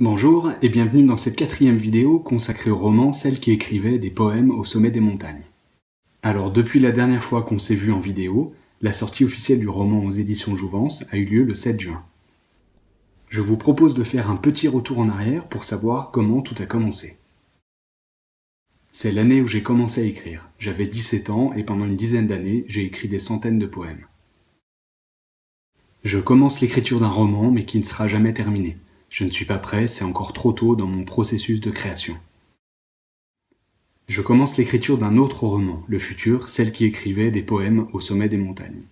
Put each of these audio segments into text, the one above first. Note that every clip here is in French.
Bonjour et bienvenue dans cette 4e vidéo consacrée au roman Celle qui écrivait des poèmes au sommet des montagnes. Alors depuis la dernière fois qu'on s'est vu en vidéo, la sortie officielle du roman aux éditions Jouvence a eu lieu le 7 juin. Je vous propose de faire un petit retour en arrière pour savoir comment tout a commencé. C'est l'année où j'ai commencé à écrire. J'avais 17 ans et pendant une dizaine d'années, j'ai écrit des centaines de poèmes. Je commence l'écriture d'un roman mais qui ne sera jamais terminé. Je ne suis pas prêt, c'est encore trop tôt dans mon processus de création. Je commence l'écriture d'un autre roman, le futur, Celle qui écrivait des poèmes au sommet des montagnes.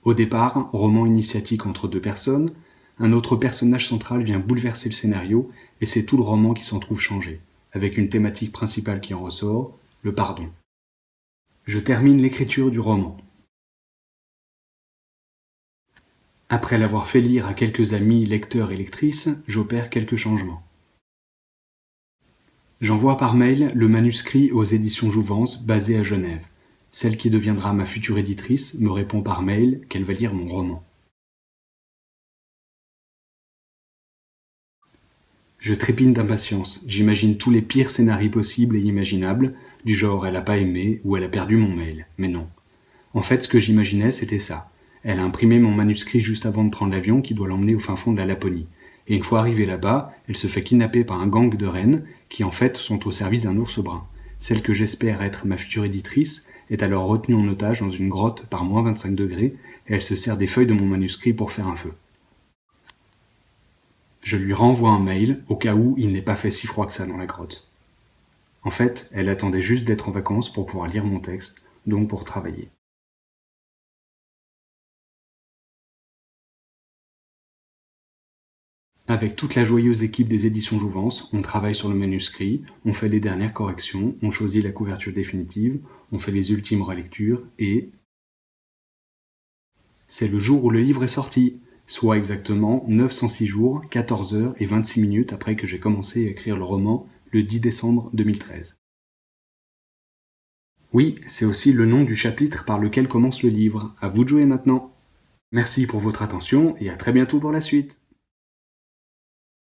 Au départ, roman initiatique entre deux personnes, un autre personnage central vient bouleverser le scénario et c'est tout le roman qui s'en trouve changé, avec une thématique principale qui en ressort, le pardon. Je termine l'écriture du roman. Après l'avoir fait lire à quelques amis lecteurs et lectrices, j'opère quelques changements. J'envoie par mail le manuscrit aux éditions Jouvence basées à Genève. Celle qui deviendra ma future éditrice me répond par mail qu'elle va lire mon roman. Je trépigne d'impatience, j'imagine tous les pires scénarios possibles et imaginables, du genre elle a pas aimé ou elle a perdu mon mail, mais non. En fait, ce que j'imaginais, c'était ça. Elle a imprimé mon manuscrit juste avant de prendre l'avion qui doit l'emmener au fin fond de la Laponie. Et une fois arrivée là-bas, elle se fait kidnapper par un gang de rennes qui en fait sont au service d'un ours brun. Celle que j'espère être ma future éditrice est alors retenue en otage dans une grotte par moins 25 degrés et elle se sert des feuilles de mon manuscrit pour faire un feu. Je lui renvoie un mail au cas où il n'ait pas fait si froid que ça dans la grotte. En fait, elle attendait juste d'être en vacances pour pouvoir lire mon texte, donc pour travailler. Avec toute la joyeuse équipe des éditions Jouvence, on travaille sur le manuscrit, on fait les dernières corrections, on choisit la couverture définitive, on fait les ultimes relectures et... c'est le jour où le livre est sorti, soit exactement 906 jours, 14 heures et 26 minutes après que j'ai commencé à écrire le roman le 10 décembre 2013. Oui, c'est aussi le nom du chapitre par lequel commence le livre. À vous de jouer maintenant. Merci pour votre attention et à très bientôt pour la suite.